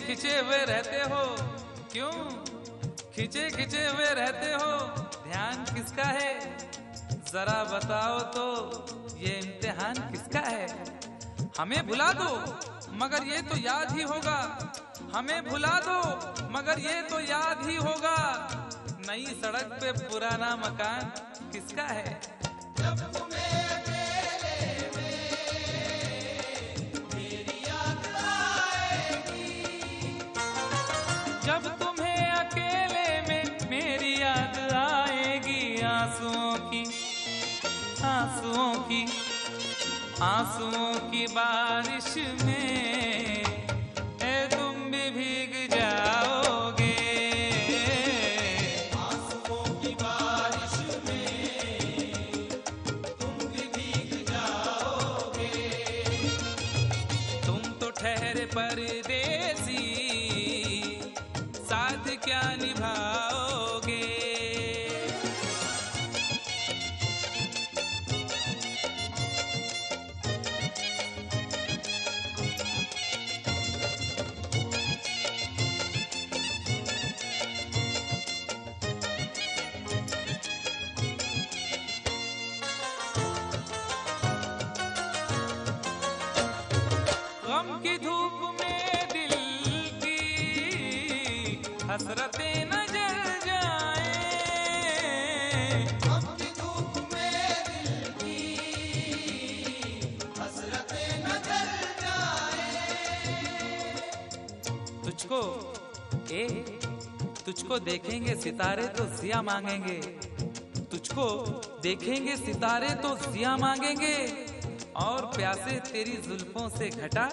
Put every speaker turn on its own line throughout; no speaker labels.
खिंचे हुए रहते हो, क्यों खिंचे खिंचे हुए रहते हो, ध्यान किसका है? जरा बताओ तो ये इम्तिहान किसका है? हमें भुला दो मगर ये तो याद ही होगा, हमें भुला दो मगर ये तो याद ही होगा, नई सड़क पे पुराना मकान किसका है?
जब तुम्हें अकेले में मेरी याद आएगी,
जब तुम्हें अकेले में मेरी याद आएगी, आंसुओं की आंसुओं की आंसुओं की बारिश में तुम भी भीग जाओगे,
आंसुओं की बारिश में तुम भी भीग जाओगे।
तुम तो ठहरे परदेसी, साथ क्या निभाओगे? गम की धूप में दिल की हसरतें न जल जाएं,
गम की धूप में दिल की हसरतें न जल जाएं।
तुझको तुझको देखेंगे सितारे तो जिया मांगेंगे, तुझको देखेंगे सितारे तो जिया मांगेंगे, और प्यासे तेरी जुल्फों से घटा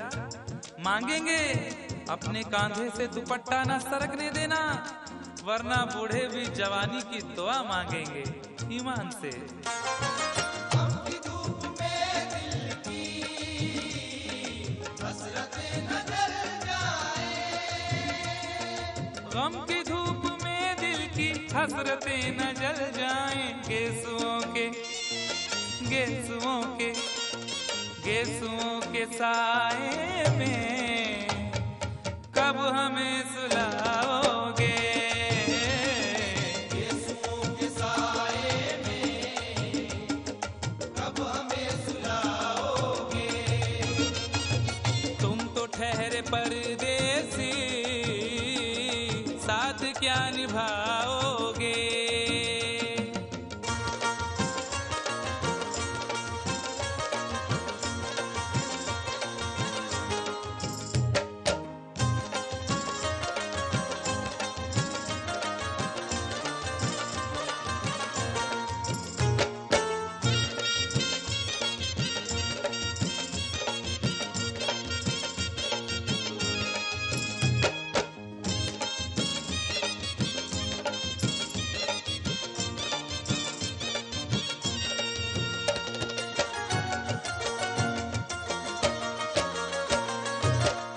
मांगेंगे। अपने कांधे से दुपट्टा न सरकने देना, वरना बूढ़े भी जवानी की दुआ मांगेंगे ईमान से।
गम की धूप में दिल की हसरतें न जल जाएं।
गम की धूप में दिल की हसरतें न जल जाएं, गेसुओं के गेसुओं के गेसुओं के साए में कब हमें सुलाओगे?
गेसुओं के साए में कब हमें सुलाओगे।
तुम तो ठहरे परदेसी, साथ क्या निभाओगे?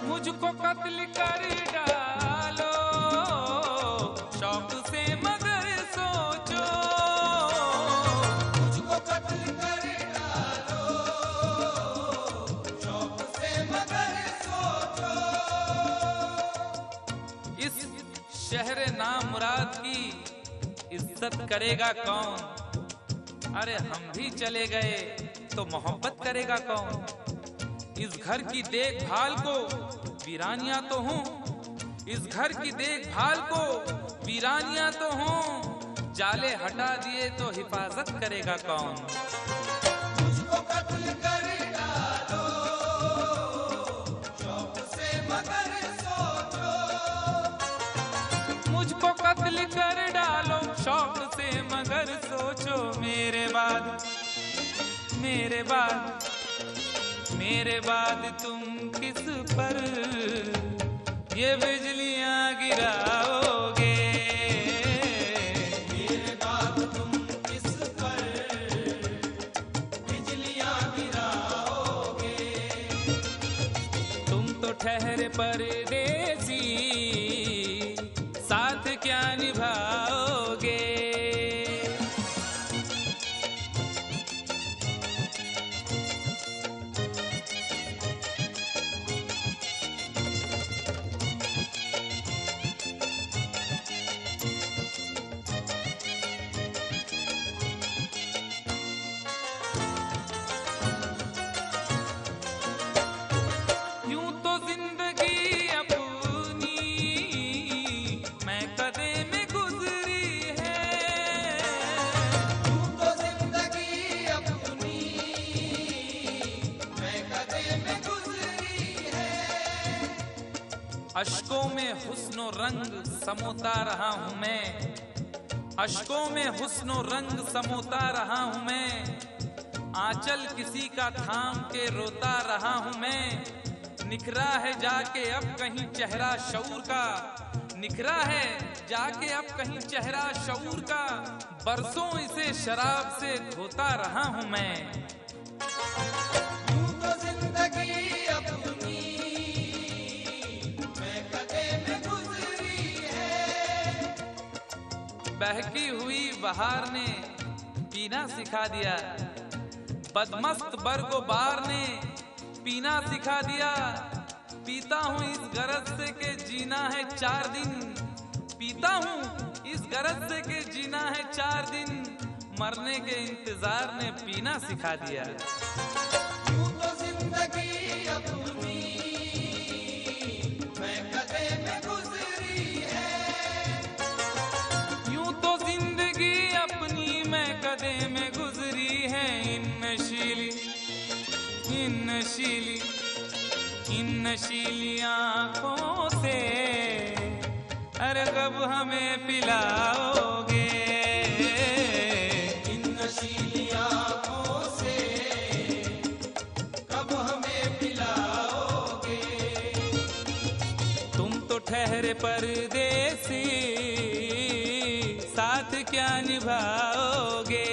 मुझको कत्ल कर डालो शौक से मगर सोचो,
मुझको कत्ल कर डालो शौक से मगर सोचो।
इस शहर नामुराद की इज्जत करेगा कौन? अरे हम भी चले गए तो मोहब्बत करेगा कौन? इस घर की देखभाल को वीरानियां तो हूँ, इस घर की देखभाल को वीरानियां तो हूँ, जाले हटा दिए तो हिफाजत करेगा कौन?
मुझको कत्ल कर डालो शौक से मगर सोचो।
मुझको कत्ल कर डालो शौक से मगर सोचो, मेरे बाद मेरे बाद मेरे बाद तुम किस पर ये बिजलियां गिराओगे?
मेरे बाद तुम किस पर बिजलियां गिराओगे।
तुम तो ठहरे परदेसी, साथ क्या निभाओगे? अश्कों में हुस्नो रंग समोता रहा हूं मैं, अश्कों में हुस्नो रंग समोता रहा हूं मैं, आंचल किसी का थाम के रोता रहा हूं मैं। निखरा है जाके अब कहीं चेहरा शऊर का, निखरा है जाके अब कहीं चेहरा शऊर का, बरसों इसे शराब से धोता रहा हूं मैं।
यूं तो जिंदगी अपनी मैं कदे में गुजरी है।
बहकी हुई बहार ने पीना सिखा दिया, बदमस्त बरगोबार ने पीना सिखा दिया। पीता हूँ इस गरज से के जीना है 4 दिन, पीता हूँ इस गरज से के जीना है 4 दिन, मरने के इंतजार ने पीना सिखा दिया।
यूं तो जिंदगी अपनी मैं कदे में गुजरी है।
यूं तो जिंदगी अपनी मैं कदे में गुजरी है। इन नशीली आंखों से अरे कब हमें पिलाओगे,
इन नशीली आंखों से कब हमें पिलाओगे।
तुम तो ठहरे परदेसी साथ क्या निभाओगे।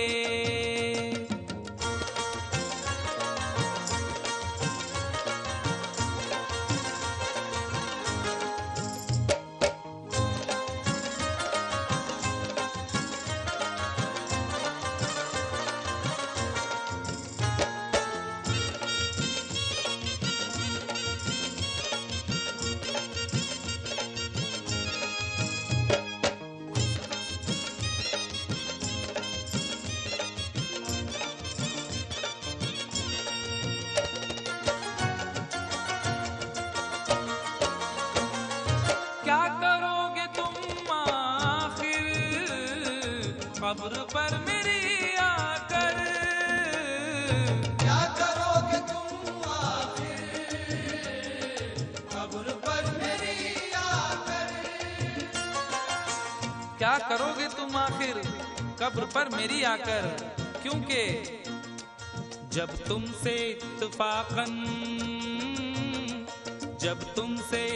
क्या करोगे तुम आखिर कब्र पर मेरी आकर,
क्या करोगे तुम आखिर कब्र पर मेरी आकर।
क्या करोगे तुम आखिर कब्र पर मेरी आकर, क्योंकि जब तुमसे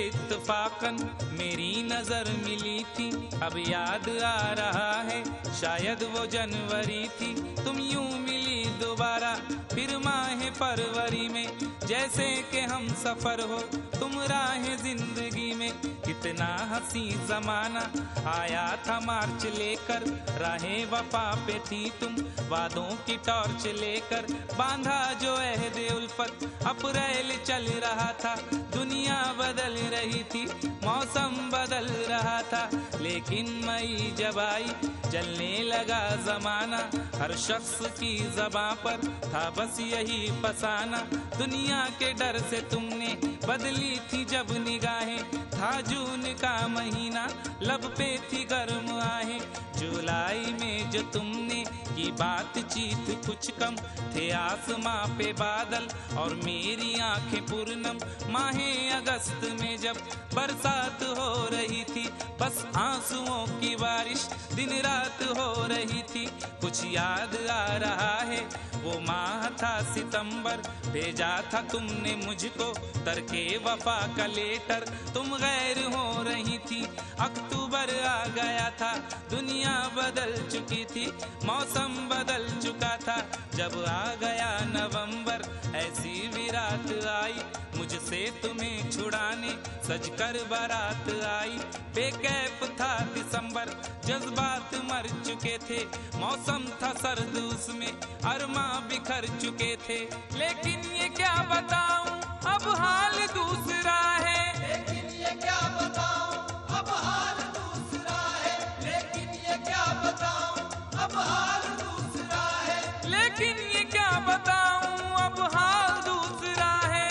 इत्तफाकन मेरी नजर मिली थी, अब याद आ रहा है शायद वो जनवरी थी। तुम यूं मिली दोबारा फिर माह फरवरी में, जैसे कि हम सफर हो तुम राह जिंदगी में। कितना हंसी जमाना आया था मार्च लेकर, राहें वफा पे थी तुम वादों की टॉर्च लेकर। बांधा जो अहदे उल्फत अप्रैल चल रहा था, दुनिया बदल रही थी मौसम बदल रहा था, लेकिन मई जब आई जलने लगा जमाना। हर शख्स की ज़बां पर था बस यही फसाना, दुनिया के डर से तुमने बदली थी जब निगाहें। था जून का महीना लब पे थी गर्म आहें, जुलाई में जो तुमने की बातचीत कुछ कम थे आसमां पे बादल और मेरी आंखें पूर्णम। माहे अगस्त में जब बरसात हो रही थी, बस आंसुओं की बारिश दिन रात हो रही थी। कुछ याद आ रहा है वो माह था सितंबर, भेजा था तुमने मुझको तरके वफा का लेटर। तुम गैर हो रही थी, अक्टूबर आ गया था, दुनिया बदल चुकी थी, मौसम बदल चुका था। जब आ गया नवंबर ऐसी भी रात आई, मुझसे तुम्हें छुड़ाने सजकर बारात आई। बेकैफ था दिसंबर, जज्बात मर चुके थे, मौसम था सर्द उसमें अरमा बिखर चुके थे। लेकिन ये क्या बताऊं अब हाल दूसरा है,
लेकिन ये क्या बताऊं अब हाल दूसरा है। लेकिन ये क्या बताऊं अब हाल दूसरा है।
लेकिन ये क्या बताऊं अब हाल दूसरा है।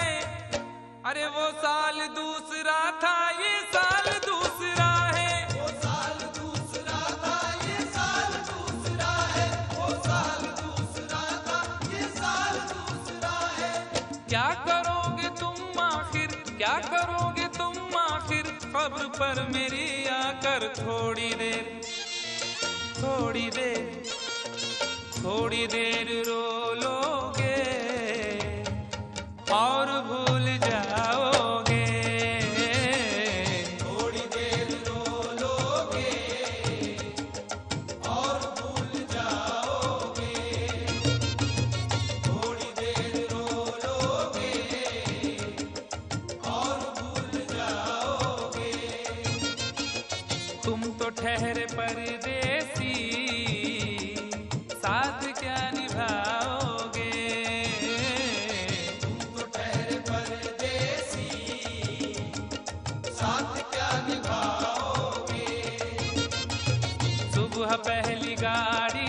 अरे वो साल दूसरा था ये साल दूसरा है,
वो साल दूसरा था ये साल दूसरा है। वो साल दूसरा था ये साल दूसरा है।
क्या करोगे तुम आखिर क्या खबर पर मेरी आकर थोड़ी देर रो लोगे और भूल जाओगे।
थोड़ी देर रो लोगे और भूल जाओगे। थोड़ी देर रो लोगे और भूल जाओगे।
तुम तो ठहरे परदेसी, साथ क्या निभाओगे।
तुम तो ठहरे परदेसी, साथ क्या निभाओगे।
सुबह पहली गाड़ी